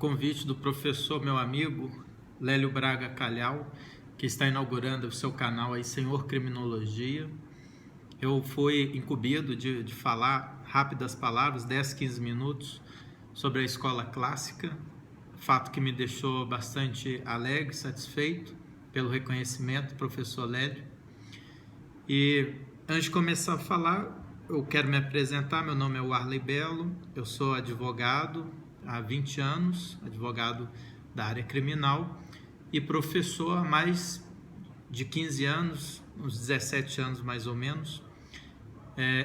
convite do professor, meu amigo, Lélio Braga Calhau, que está inaugurando o seu canal aí, Senhor Criminologia. Eu fui incumbido de falar rápidas palavras, 10, 15 minutos, sobre a escola clássica, fato que me deixou bastante alegre, satisfeito pelo reconhecimento do professor Lélio. E antes de começar a falar, eu quero me apresentar. Meu nome é Warley Belo, eu sou advogado há 20 anos, advogado da área criminal e professor há mais de 15 anos, uns 17 anos mais ou menos.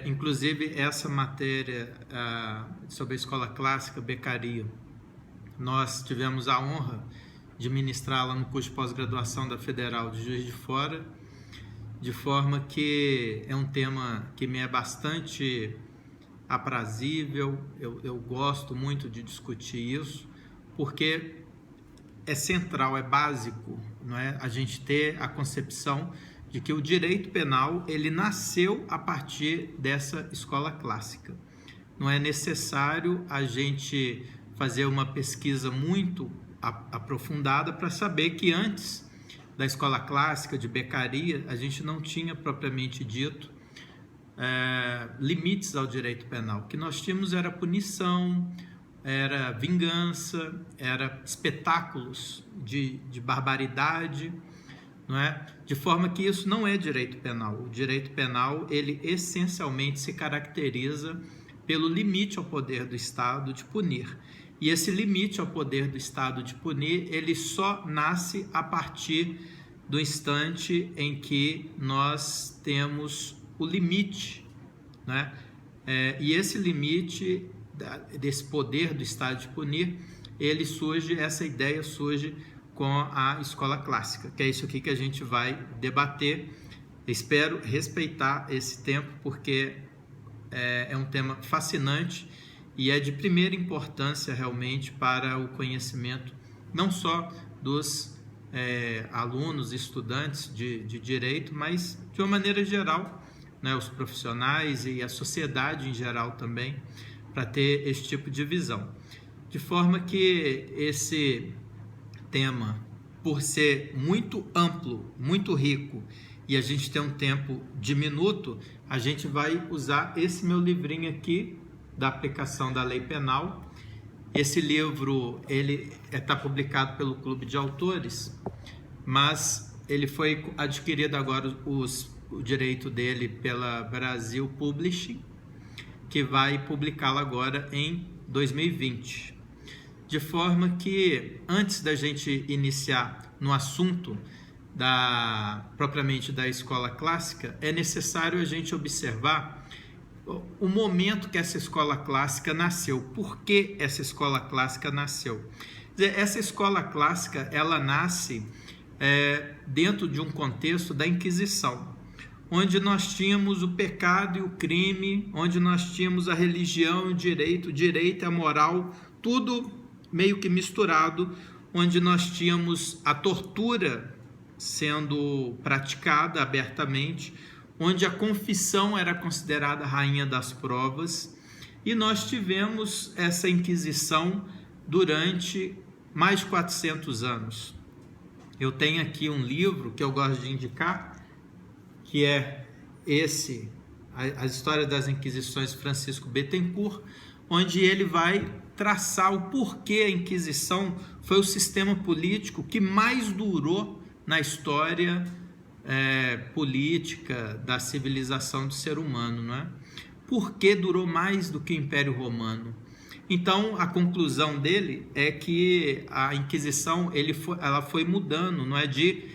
Inclusive essa matéria sobre a escola clássica, Beccaria, nós tivemos a honra de ministrá-la no curso de pós-graduação da Federal de Juiz de Fora, de forma que é um tema que me é bastante aprazível. Eu gosto muito de discutir isso, porque é central, é básico, não é? A gente ter a concepção de que o direito penal ele nasceu a partir dessa escola clássica. Não é necessário a gente fazer uma pesquisa muito aprofundada para saber que antes da escola clássica de Beccaria, a gente não tinha propriamente dito limites ao direito penal. O que nós tínhamos era punição, era vingança, era espetáculos de barbaridade, não é? De forma que isso não é direito penal. O direito penal, ele essencialmente se caracteriza pelo limite ao poder do Estado de punir. E esse limite ao poder do Estado de punir, ele só nasce a partir do instante em que nós temos o limite, né? E esse limite desse poder do Estado de punir, essa ideia surge com a escola clássica, que é isso aqui que a gente vai debater. Espero respeitar esse tempo, porque é um tema fascinante e é de primeira importância realmente para o conhecimento não só dos alunos, estudantes de direito, mas de uma maneira geral, né, os profissionais e a sociedade em geral também, para ter esse tipo de visão. De forma que esse tema, por ser muito amplo, muito rico, e a gente tem um tempo diminuto, a gente vai usar esse meu livrinho aqui, da aplicação da lei penal. Esse livro ele está publicado pelo Clube de Autores, mas ele foi adquirido agora o direito dele pela Brasil Publishing, que vai publicá-lo agora em 2020. De forma que, antes da gente iniciar no assunto propriamente da escola clássica, é necessário a gente observar o momento que essa escola clássica nasceu. Por que essa escola clássica nasceu? Essa escola clássica, ela nasce dentro de um contexto da Inquisição, onde nós tínhamos o pecado e o crime, onde nós tínhamos a religião e o direito e a moral, tudo meio que misturado, onde nós tínhamos a tortura sendo praticada abertamente, onde a confissão era considerada a rainha das provas, e nós tivemos essa Inquisição durante mais de 400 anos. Eu tenho aqui um livro que eu gosto de indicar, que é a História das Inquisições, Francisco Bettencourt, onde ele vai traçar o porquê a Inquisição foi o sistema político que mais durou na história política da civilização do ser humano, não é? Por que durou mais do que o Império Romano? Então, a conclusão dele é que a Inquisição ela foi mudando, não é, de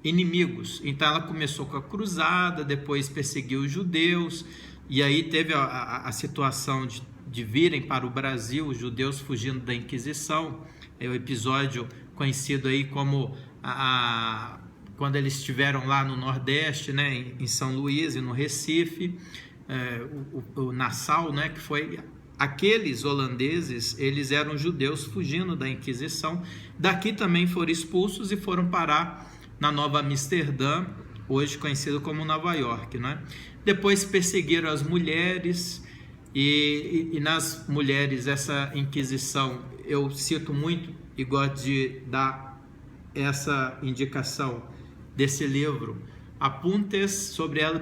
inimigos. Então, ela começou com a cruzada, depois perseguiu os judeus, e aí teve a situação de virem para o Brasil os judeus fugindo da Inquisição. É o episódio conhecido aí como quando eles estiveram lá no Nordeste, né, em São Luís e no Recife, o Nassau, né, que foi aqueles holandeses, eles eram judeus fugindo da Inquisição. Daqui também foram expulsos e foram parar na Nova Amsterdã, hoje conhecido como Nova York, né? Depois perseguiram as mulheres E nas mulheres, essa inquisição, eu cito muito e gosto de dar essa indicação desse livro, Apuntes sobre el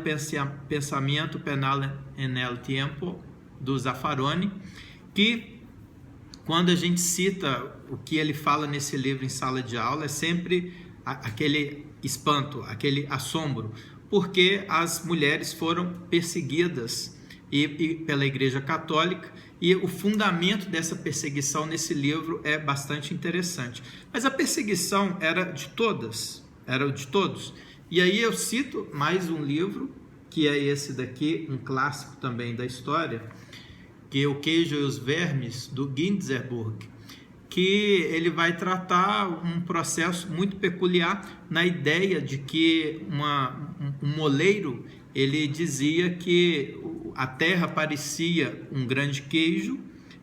Pensamento Penal en el Tiempo, do Zaffaroni, que quando a gente cita o que ele fala nesse livro em sala de aula, é sempre aquele espanto, aquele assombro, porque as mulheres foram perseguidas pela Igreja Católica, e o fundamento dessa perseguição nesse livro é bastante interessante. Mas a perseguição era de todos. E aí eu cito mais um livro, que é esse daqui, um clássico também da história, que é O Queijo e os Vermes, do Ginzburg, que ele vai tratar um processo muito peculiar na ideia de que um moleiro, ele dizia que a terra parecia um grande queijo,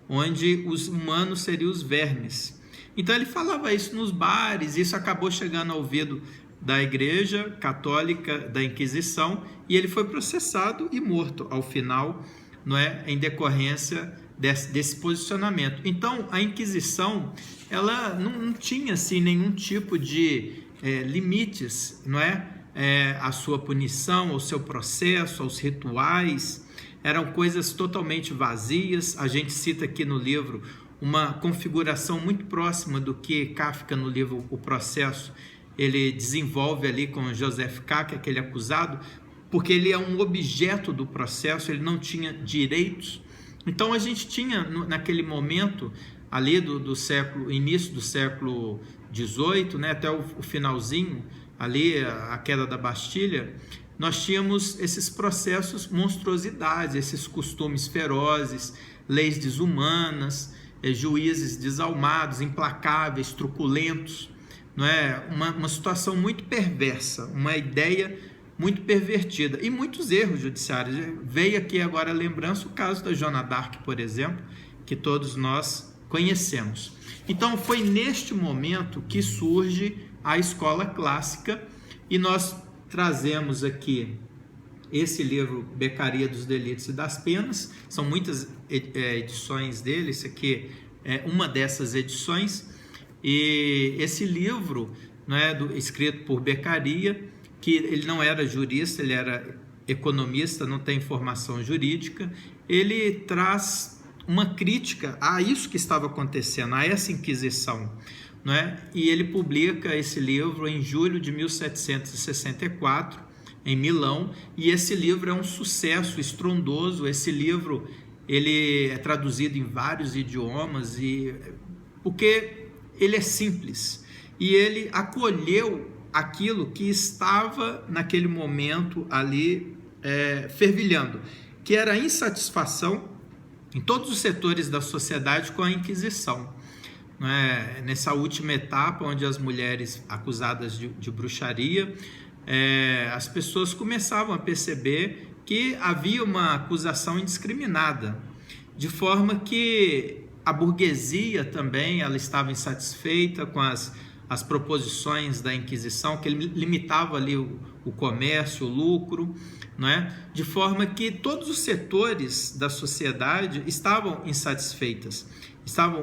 onde os humanos seriam os vermes. Então ele falava isso nos bares, isso acabou chegando ao ouvido da Igreja Católica, da Inquisição, e ele foi processado e morto ao final, não é, em decorrência desse posicionamento. Então a Inquisição, ela não tinha assim nenhum tipo de limites, não é? A sua punição, ao seu processo, aos rituais, eram coisas totalmente vazias. A gente cita aqui no livro uma configuração muito próxima do que Kafka, no livro O Processo, ele desenvolve ali com Joseph K., que é aquele acusado, porque ele é um objeto do processo, ele não tinha direitos. Então a gente tinha naquele momento ali do século, início do século XVIII, né, até o finalzinho, ali a queda da Bastilha, nós tínhamos esses processos, monstruosidades, esses costumes ferozes, leis desumanas, juízes desalmados, implacáveis, truculentos, não é? Uma situação muito perversa, uma ideia muito pervertida e muitos erros judiciários. Veio aqui agora a lembrança o caso da Joana d'Arc, por exemplo, que todos nós conhecemos. Então foi neste momento que surge a escola clássica, e nós trazemos aqui esse livro Beccaria dos Delitos e das Penas. São muitas edições dele, esse aqui é uma dessas edições, e esse livro, não é, escrito por Beccaria, que ele não era jurista, ele era economista, não tem formação jurídica, ele traz uma crítica a isso que estava acontecendo, a essa Inquisição, não é? E ele publica esse livro em julho de 1764, em Milão, e esse livro é um sucesso estrondoso. Esse livro ele é traduzido em vários idiomas, porque ele é simples, e ele acolheu aquilo que estava naquele momento ali fervilhando, que era a insatisfação em todos os setores da sociedade com a Inquisição. Nessa última etapa, onde as mulheres acusadas de bruxaria, as pessoas começavam a perceber que havia uma acusação indiscriminada, de forma que a burguesia também ela estava insatisfeita com as proposições da Inquisição, que limitava ali o comércio, o lucro, não é? De forma que todos os setores da sociedade estavam insatisfeitos,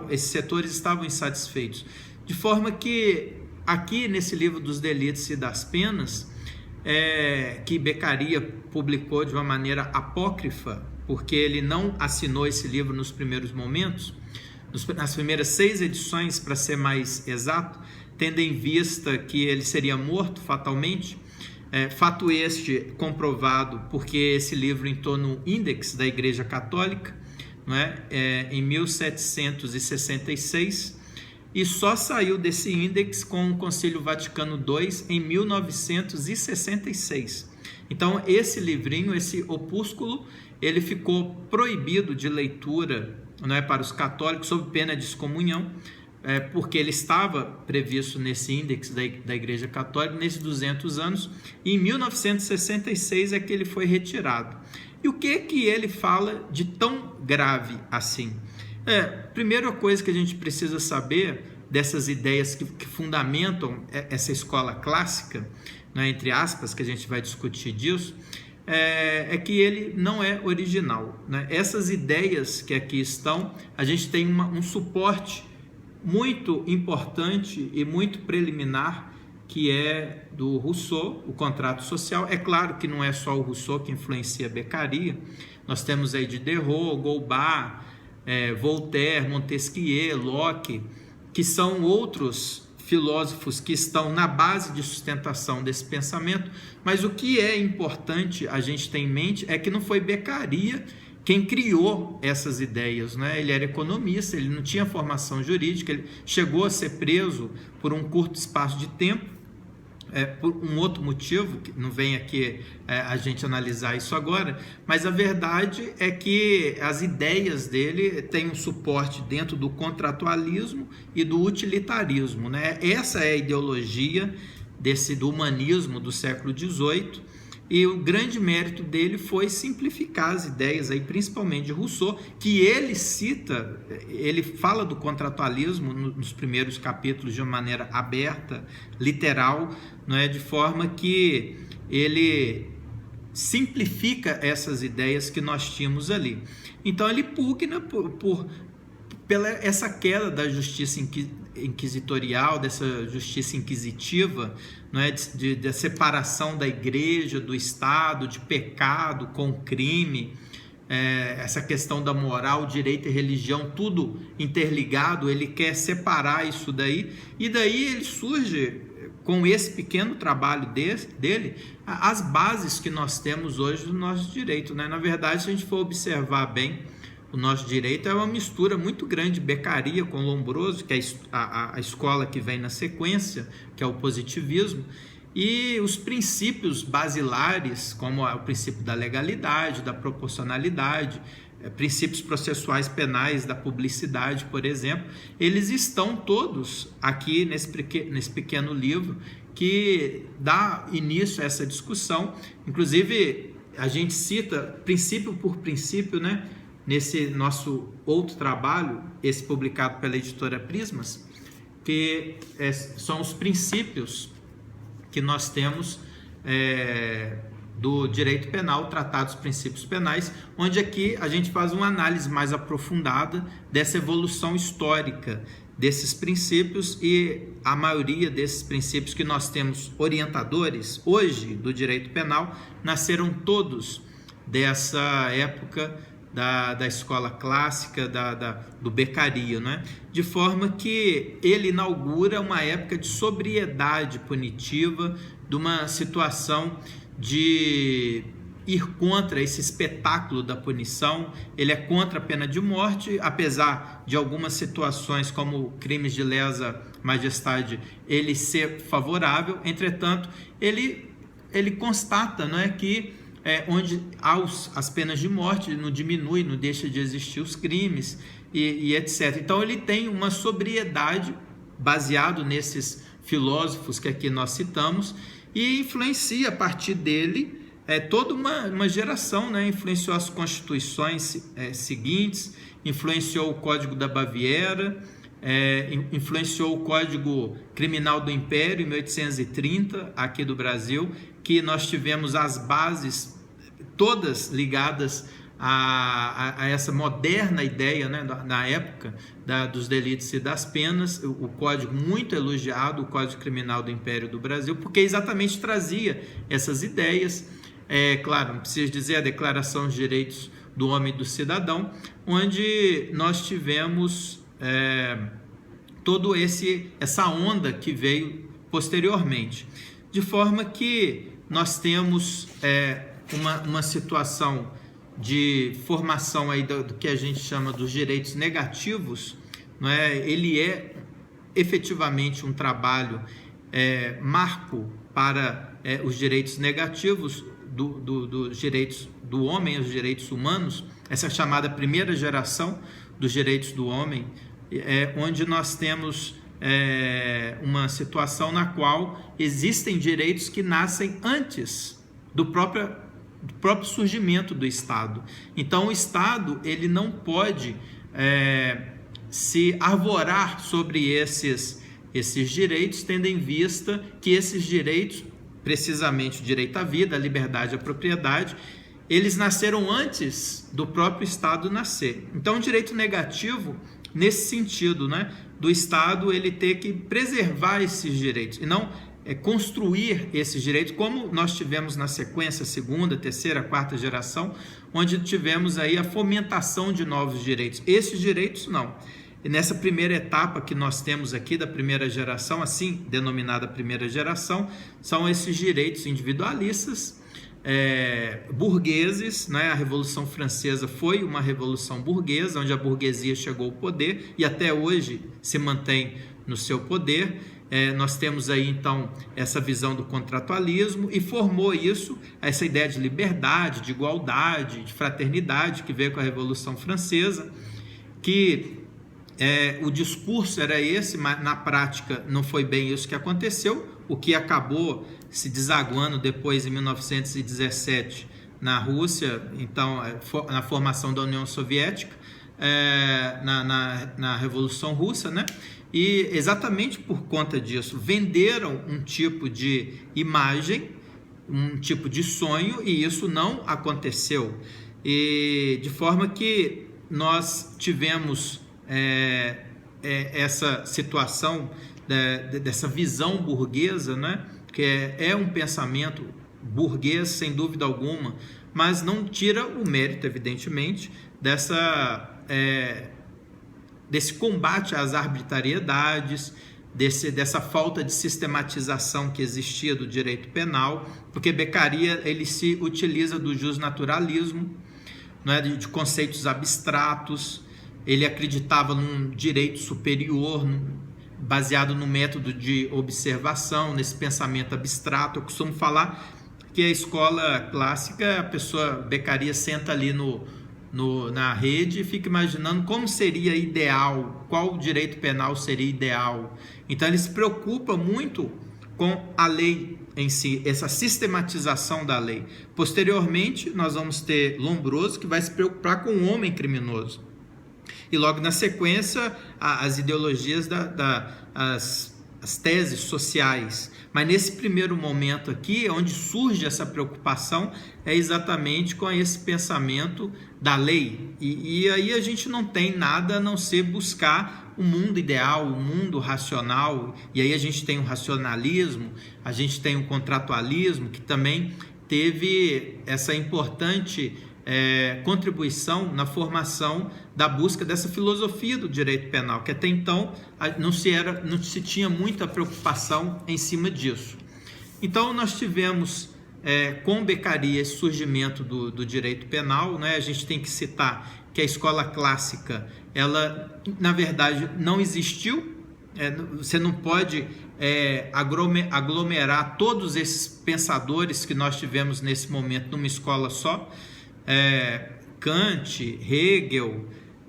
esses setores estavam insatisfeitos, de forma que aqui nesse livro dos Delitos e das Penas, que Beccaria publicou de uma maneira apócrifa, porque ele não assinou esse livro nos primeiros momentos, nas primeiras 6 edições, para ser mais exato, tendo em vista que ele seria morto fatalmente, fato este comprovado porque esse livro entrou no Índex da Igreja Católica, não é? Em 1766, e só saiu desse índex com o Concílio Vaticano II em 1966. Então esse livrinho, esse opúsculo, ele ficou proibido de leitura, não é, para os católicos, sob pena de excomunhão, porque ele estava previsto nesse índex da Igreja Católica nesses 200 anos, e em 1966 é que ele foi retirado. E o que ele fala de tão grave assim? Primeira coisa que a gente precisa saber dessas ideias que fundamentam essa escola clássica, né, entre aspas, que a gente vai discutir disso, é que ele não é original, né? Essas ideias que aqui estão, a gente tem um suporte muito importante e muito preliminar, que é do Rousseau, o contrato social. É claro que não é só o Rousseau que influencia Beccaria, nós temos aí Diderot, Goldbach, Voltaire, Montesquieu, Locke, que são outros filósofos que estão na base de sustentação desse pensamento, mas o que é importante a gente ter em mente é que não foi Beccaria quem criou essas ideias, né? Ele era economista, ele não tinha formação jurídica, ele chegou a ser preso por um curto espaço de tempo, por um outro motivo, que não vem aqui a gente analisar isso agora, mas a verdade é que as ideias dele têm um suporte dentro do contratualismo e do utilitarismo, né? Essa é a ideologia do humanismo do século XVIII, e o grande mérito dele foi simplificar as ideias, aí, principalmente de Rousseau, que ele cita, ele fala do contratualismo nos primeiros capítulos de uma maneira aberta, literal, não é? De forma que ele simplifica essas ideias que nós tínhamos ali. Então ele pugna pela essa queda da justiça inquisitorial, dessa justiça inquisitiva, não é? Da separação da igreja, do Estado, de pecado com crime, essa questão da moral, direito e religião, tudo interligado. Ele quer separar isso daí, e daí ele surge com esse pequeno trabalho dele, as bases que nós temos hoje do nosso direito, né? Na verdade, se a gente for observar bem, o nosso direito é uma mistura muito grande de Beccaria com Lombroso, que é a escola que vem na sequência, que é o positivismo, e os princípios basilares, como o princípio da legalidade, da proporcionalidade, princípios processuais penais, da publicidade, por exemplo, eles estão todos aqui nesse pequeno livro que dá início a essa discussão. Inclusive, a gente cita princípio por princípio, né? Nesse nosso outro trabalho, esse publicado pela editora Prismas, que são os princípios que nós temos do direito penal, Tratado dos Princípios Penais, onde aqui a gente faz uma análise mais aprofundada dessa evolução histórica desses princípios, e a maioria desses princípios que nós temos orientadores hoje do direito penal nasceram todos dessa época da escola clássica, do Beccaria, né? De forma que ele inaugura uma época de sobriedade punitiva, de uma situação de ir contra esse espetáculo da punição. Ele é contra a pena de morte, apesar de algumas situações, como crimes de lesa majestade, ele ser favorável. Entretanto, ele constata, não é, que onde há as penas de morte, não diminui, não deixa de existir os crimes e etc. Então ele tem uma sobriedade baseado nesses filósofos que aqui nós citamos, e influencia a partir dele toda uma geração, né? Influenciou as constituições seguintes, influenciou o Código da Baviera, influenciou o Código Criminal do Império, em 1830, aqui do Brasil, que nós tivemos as bases todas ligadas a essa moderna ideia, né, na época dos delitos e das penas, o código muito elogiado, o Código Criminal do Império do Brasil, porque exatamente trazia essas ideias. Claro, não preciso dizer a Declaração dos Direitos do Homem e do Cidadão, onde nós tivemos todo essa onda que veio posteriormente, de forma que nós temos uma situação de formação aí do que a gente chama dos direitos negativos, não é? Ele é efetivamente um trabalho marco para os direitos negativos dos direitos do homem, os direitos humanos, essa chamada primeira geração dos direitos do homem, onde nós temos uma situação na qual existem direitos que nascem antes do próprio surgimento do Estado. Então o Estado ele não pode se arvorar sobre esses direitos, tendo em vista que esses direitos precisamente o direito à vida, a liberdade, a propriedade, eles nasceram antes do próprio Estado nascer. Então, o direito negativo, nesse sentido, né, do Estado ele ter que preservar esses direitos e não construir esses direitos, como nós tivemos na sequência, segunda, terceira, quarta geração, onde tivemos aí a fomentação de novos direitos. Esses direitos não. E nessa primeira etapa que nós temos aqui da primeira geração, assim denominada primeira geração, são esses direitos individualistas, burgueses, né? A Revolução Francesa foi uma revolução burguesa, onde a burguesia chegou ao poder e até hoje se mantém no seu poder. Nós temos aí então essa visão do contratualismo e formou isso, essa ideia de liberdade, de igualdade, de fraternidade que veio com a Revolução Francesa, que o discurso era esse, mas na prática não foi bem isso que aconteceu, o que acabou se desaguando depois em 1917 na Rússia, então na formação da União Soviética, na Revolução Russa, né? E exatamente por conta disso venderam um tipo de imagem, um tipo de sonho, e isso não aconteceu, e de forma que nós tivemos essa situação dessa visão burguesa, né? Que é um pensamento burguês sem dúvida alguma, mas não tira o mérito, evidentemente, desse combate às arbitrariedades, dessa falta de sistematização que existia do direito penal, porque Beccaria ele se utiliza do justnaturalismo, né, de conceitos abstratos. Ele acreditava num direito superior, baseado no método de observação, nesse pensamento abstrato. Eu costumo falar que a escola clássica, a pessoa, Beccaria, senta ali na rede e fica imaginando como seria ideal, qual direito penal seria ideal. Então ele se preocupa muito com a lei em si, essa sistematização da lei. Posteriormente nós vamos ter Lombroso, que vai se preocupar com o homem criminoso, e logo na sequência as ideologias as teses sociais. Mas nesse primeiro momento aqui, onde surge essa preocupação, é exatamente com esse pensamento da lei. E aí a gente não tem nada a não ser buscar o mundo ideal, o mundo racional. E aí a gente tem o racionalismo, a gente tem o contratualismo, que também teve essa importante contribuição na formação da busca dessa filosofia do direito penal, que até então não se tinha muita preocupação em cima disso. Então nós tivemos com Beccaria esse surgimento do direito penal, né? A gente tem que citar que a escola clássica, ela na verdade não existiu. Você não pode aglomerar todos esses pensadores que nós tivemos nesse momento numa escola só. Kant, Hegel,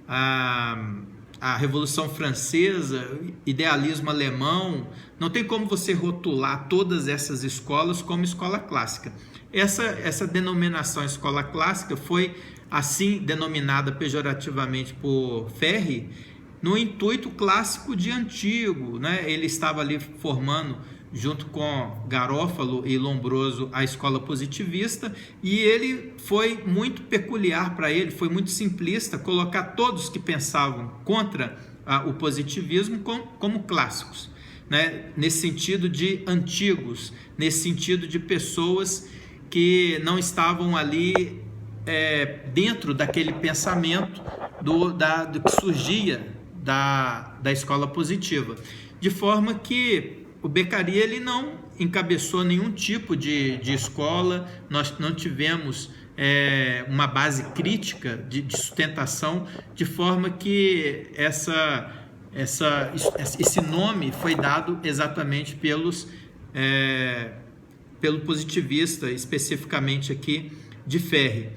a Revolução Francesa, idealismo alemão, não tem como você rotular todas essas escolas como escola clássica. Essa denominação escola clássica foi assim denominada pejorativamente por Ferri, no intuito clássico de antigo, né? Ele estava ali formando, junto com Garofalo e Lombroso, a escola positivista, e ele foi muito peculiar para ele, foi muito simplista colocar todos que pensavam contra o positivismo como clássicos, né? Nesse sentido de antigos, nesse sentido de pessoas que não estavam ali dentro daquele pensamento do que surgia da escola positiva, de forma que o Beccaria ele não encabeçou nenhum tipo de escola. Nós não tivemos uma base crítica de sustentação, de forma que esse nome foi dado exatamente pelo positivista, especificamente aqui de Ferri.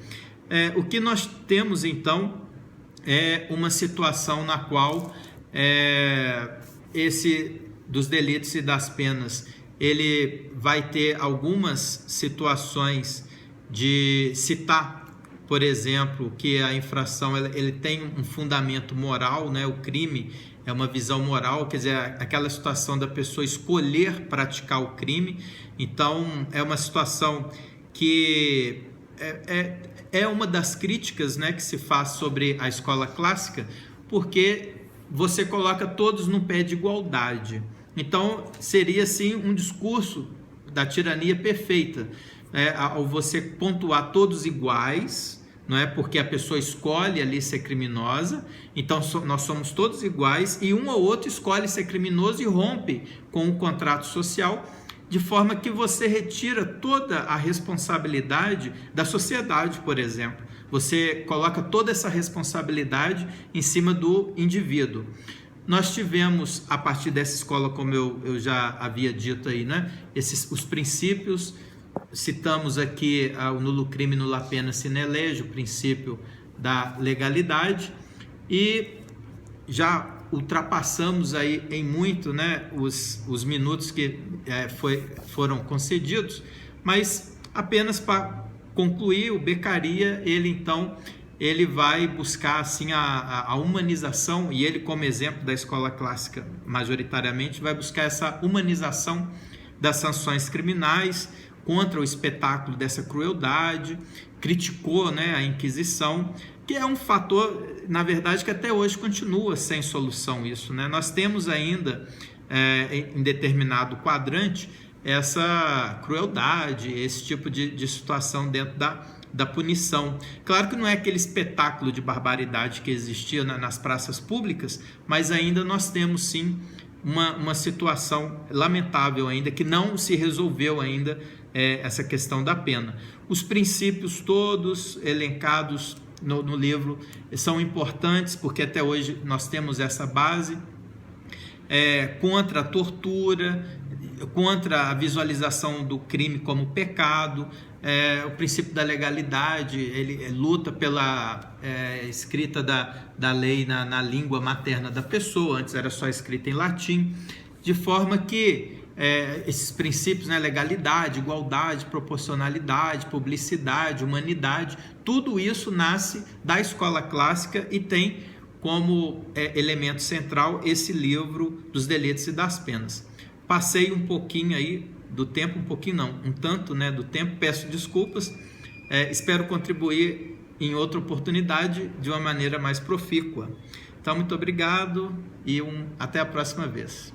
O que nós temos então é uma situação na qual dos delitos e das penas, ele vai ter algumas situações de citar por exemplo, que a infração ele tem um fundamento moral, né? O crime é uma visão moral, quer dizer, aquela situação da pessoa escolher praticar o crime. Então, é uma situação que é uma das críticas, né, que se faz sobre a escola clássica, porque você coloca todos no pé de igualdade. Então, seria, sim, um discurso da tirania perfeita, ao você pontuar todos iguais, não é? Porque a pessoa escolhe ali ser criminosa, então nós somos todos iguais, e um ou outro escolhe ser criminoso e rompe com o contrato social, de forma que você retira toda a responsabilidade da sociedade, por exemplo. Você coloca toda essa responsabilidade em cima do indivíduo. Nós tivemos, a partir dessa escola, como eu já havia dito aí, né? Os princípios, citamos aqui o nulo crime, nulla pena sine lege, o princípio da legalidade, e já ultrapassamos aí em muito, né, os minutos que foram concedidos, mas apenas para concluir, o Beccaria, ele vai buscar assim a humanização, e ele, como exemplo da escola clássica, majoritariamente vai buscar essa humanização das sanções criminais contra o espetáculo dessa crueldade, criticou, né, a Inquisição, que é um fator, na verdade, que até hoje continua sem solução isso, né? Nós temos ainda, em determinado quadrante, essa crueldade, esse tipo de situação dentro da punição. Claro que não é aquele espetáculo de barbaridade que existia nas praças públicas, mas ainda nós temos, sim, uma situação lamentável ainda, que não se resolveu ainda, essa questão da pena. Os princípios todos elencados no livro são importantes, porque até hoje nós temos essa base, contra a tortura, contra a visualização do crime como pecado, o princípio da legalidade, ele luta pela escrita da lei na língua materna da pessoa, antes era só escrita em latim, de forma que esses princípios, né, legalidade, igualdade, proporcionalidade, publicidade, humanidade, tudo isso nasce da escola clássica e tem como elemento central esse livro dos delitos e das penas. Passei um pouquinho aí do tempo, um pouquinho não, um tanto, né, do tempo, peço desculpas, espero contribuir em outra oportunidade de uma maneira mais profícua. Então, muito obrigado e até a próxima vez.